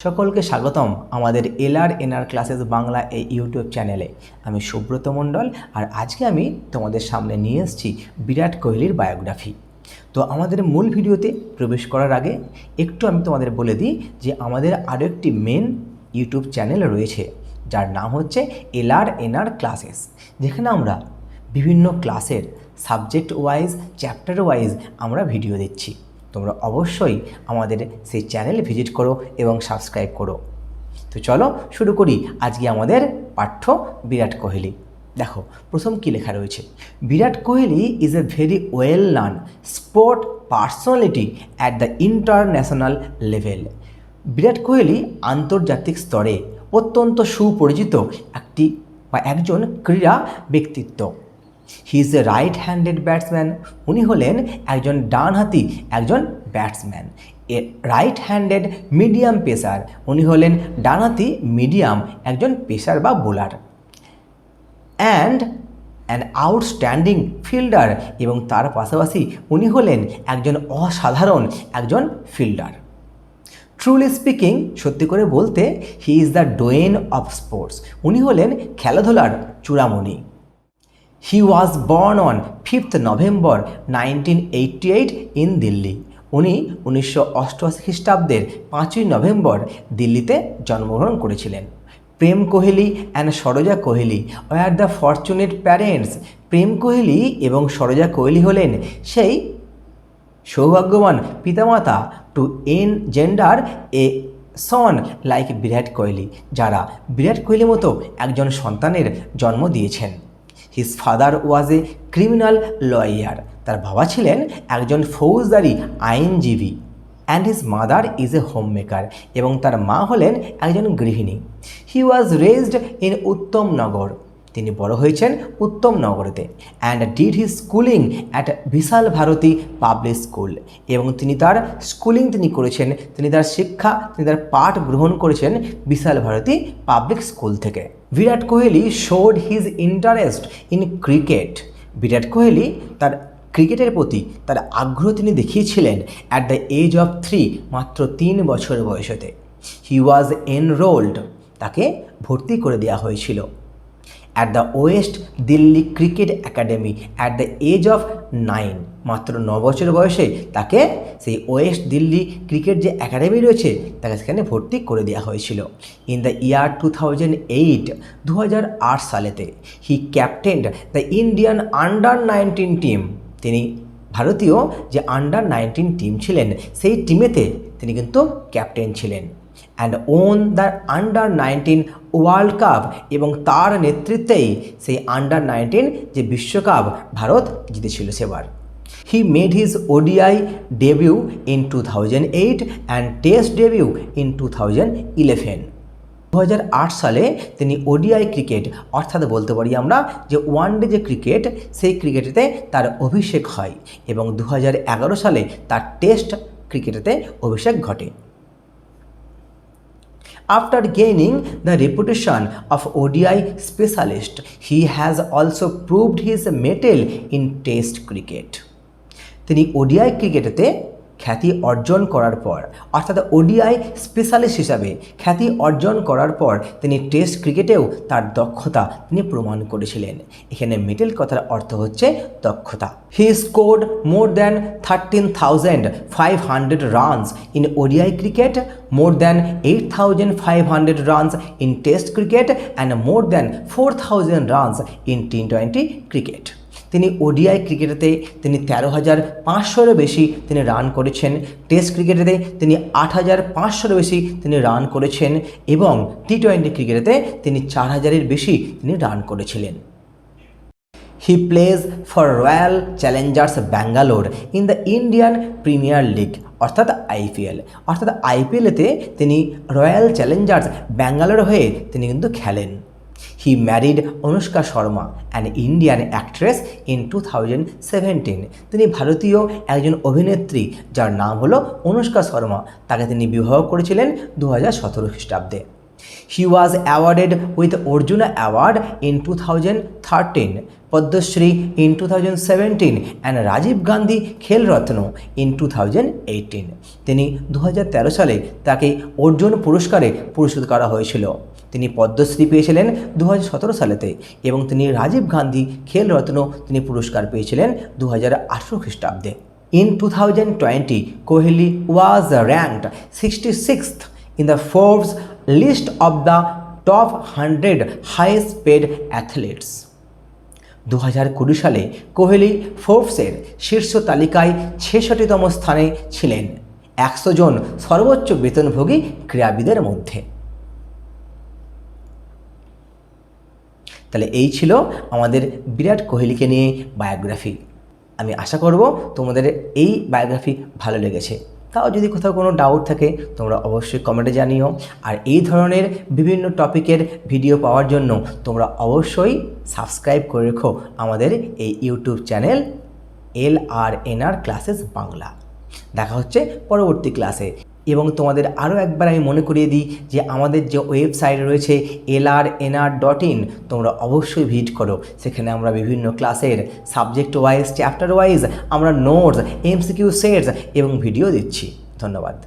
সকলকে স্বাগতম আমাদের এলআর ক্লাসেস বাংলা এই ইউটিউব চ্যানেলে। আমি সুব্রত মণ্ডল, আর আজকে আমি তোমাদের সামনে নিয়ে এসেছি বিরাট কোহলির বায়োগ্রাফি। তো আমাদের মূল ভিডিওতে প্রবেশ করার আগে একটু আমি তোমাদের বলে দিই যে আমাদের আরও একটি মেন ইউটিউব চ্যানেল রয়েছে, যার নাম হচ্ছে এলআর ক্লাসেস, যেখানে আমরা বিভিন্ন ক্লাসের সাবজেক্ট ওয়াইজ, চ্যাপ্টার ওয়াইজ আমরা ভিডিও দিচ্ছি। তোমরা অবশ্যই আমাদের সেই চ্যানেল ভিজিট করো এবং সাবস্ক্রাইব করো। তো চলো শুরু করি আজকে আমাদের পাঠ্য বিরাট কোহলি। দেখো প্রথম কী লেখা রয়েছে, Virat Kohli is a very well known sport personality at the international level. Virat Kohli আন্তর্জাতিক স্তরে অত্যন্ত সুপরিচিত একজন ক্রীড়া ব্যক্তিত্ব। He is a right handed batsman. উনি হলেন একজন ডানহাতি একজন batsman. Right handed medium pacer, উনি হলেন ডানহাতি মিডিয়াম একজন পেসার বা bowler. And an outstanding fielder, এবং তার পাশাপাশি উনি হলেন একজন অসাধারণ একজন ফিল্ডার। ট্রুলি স্পিকিং, সত্যি করে বলতে, he is the doyen of sports. উনি হলেন খেলাধুলার চূড়ামণি। He was born on 5th November 1988 in Delhi. উনি 1988 খ্রিস্টাব্দের 5ই নভেম্বর দিল্লিতে জন্মগ্রহণ করেছিলেন। Prem Kohli and Saroja Kohli were the fortunate parents. Prem Kohli এবং সরোজা কোহলি হলেন সেই সৌভাগ্যবান পিতামাতা to engender a son like Virat Kohli, যারা বিরাট কোহলির মতো একজন সন্তানের জন্ম দিয়েছেন। His father was a criminal lawyer. তার বাবা ছিলেন একজন ফৌজদারি আইনজীবী। And his mother is a home maker, এবং তার মা হলেন একজন গৃহিণী। He was raised in Uttam Nagar. তিনি বড় হয়েছেন উত্তমনগরেতে। And did his schooling at Vishal Bharati public school, এবং তিনি তার স্কুলিং করেছেন, তিনি তার পাঠ গ্রহণ করেছেন বিশাল ভারতী পাবলিক স্কুল থেকে। Virat Kohli showed his interest in cricket. Virat Kohli তার ক্রিকেটের প্রতি তার আগ্রহ তিনি দেখিয়েছিলেন অ্যাট দ্য এজ অফ 3, মাত্র 3 বছর বয়সেতে। হি ওয়াজ এনরোল্ড, তাকে ভর্তি করে দেওয়া হয়েছিল at the west Delhi cricket academy at the age of 9, মাত্র 9 বছর বয়সে তাকে সেই ওয়েস্ট দিল্লি ক্রিকেট যে একাডেমি রয়েছে তাকে সেখানে ভর্তি করে দেওয়া হয়েছিল। ইন দ্য ইয়ার 2008, 2008 সালেতে হি ক্যাপ্টেন্ড দ্য ইন্ডিয়ান আন্ডার-19 টিম। তিনি ভারতীয় যে আন্ডার-19 টিম ছিলেন সেই টিমেতে তিনি কিন্তু ক্যাপ্টেন ছিলেন। অ্যান্ড ওন দ্য আন্ডার-19 ওয়ার্ল্ড কাপ, এবং তার নেতৃত্বেই সেই আন্ডার-19 যে বিশ্বকাপ ভারত জিতেছিল সেবার। He made his ODI debut in 2008 and test debut in 2011। 2008 সালে তিনি ওডিআই ক্রিকেট, অর্থাৎ বলতে পারি আমরা যে ওয়ানডে যে ক্রিকেট, সেই ক্রিকেটেতে তার অভিষেক হয়, এবং 2011 সালে তার টেস্ট ক্রিকেটেতে অভিষেক ঘটে। After gaining the reputation of ODI specialist, he has also proved his mettle in Test cricket. তিনি ওডিআই ক্রিকেটেতে খ্যাতি অর্জন করার পর, অর্থাৎ ওডিআই স্পেশালিস্ট হিসাবে খ্যাতি অর্জন করার পর তিনি টেস্ট ক্রিকেটেও তার দক্ষতা তিনি প্রমাণ করেছিলেন। এখানে মেটেল কথার অর্থ হচ্ছে দক্ষতা। He scored more than 13,500 runs in ODI cricket, more than 8,500 runs in test cricket and more than 4,000 runs in T20 cricket. তিনি ওডিআই ক্রিকেটেতে তিনি 13,500-এরও বেশি তিনি রান করেছেন, টেস্ট ক্রিকেটেতে তিনি 8,500-এরও বেশি তিনি রান করেছেন, এবং T20 ক্রিকেটেতে তিনি 4,000-এর বেশি তিনি রান করেছিলেন। He plays for Royal Challengers Bangalore in the Indian Premier League, অর্থাৎ আইপিএল। অর্থাৎ আইপিএলেতে তিনি রয়্যাল চ্যালেঞ্জার্স ব্যাঙ্গালোর হয়ে তিনি কিন্তু খেলেন। He married Anushka Sharma, an Indian actress in 2017। তিনি ভারতীয় একজন অভিনেত্রী যার নাম হলো অনুষ্কা শর্মা, তাকে তিনি বিবাহ করেছিলেন 2017 খ্রিস্টাব্দে। He was awarded with Arjuna Award in 2013, Padma Shri in 2017 and Rajiv Gandhi Khel Ratna in 2018. তিনি 2013 সালে তাকে অর্জুন পুরস্কারে পুরস্কৃত করা হয়েছিল। তিনি পদ্মশ্রী পেয়েছিলেন 2017 সালেতে এবং তিনি রাজীব গান্ধী খেল রত্ন তিনি পুরস্কার পেয়েছিলেন 2018 খ্রিস্টাব্দে। In 2020, Kohli was ranked 66th in the Forbes list of the top 100 highest paid athletes. 2020 সালে কোহলি ফোর্বসের শীর্ষ তালিকায় 66তম স্থানে ছিলেন 100 জন সর্বোচ্চ বেতনভোগী ক্রীড়াবিদের মধ্যে। তাহলে এই ছিল আমাদের বিরাট কোহলিকে নিয়ে বায়োগ্রাফি। আমি আশা করব তোমাদের এই বায়োগ্রাফি ভালো লেগেছে। তাও যদি কোথাও কোনো ডাউট থাকে তোমরা অবশ্যই কমেন্টে জানিও। আর এই ধরনের বিভিন্ন টপিকের ভিডিও পাওয়ার জন্য তোমরা অবশ্যই সাবস্ক্রাইব করে রেখো আমাদের এই YouTube channel LRNR classes Bangla. দেখা হচ্ছে পরবর্তী ক্লাসে। এবং তোমাদের আরও একবার আমি মনে করিয়ে দিই যে আমাদের যে ওয়েবসাইট রয়েছে LRNR.in, তোমরা অবশ্যই ভিজিট করো। সেখানে আমরা বিভিন্ন ক্লাসের সাবজেক্ট ওয়াইজ, চ্যাপ্টার ওয়াইজ আমরা নোটস, MCQ সেটস এবং ভিডিও দিচ্ছি। ধন্যবাদ।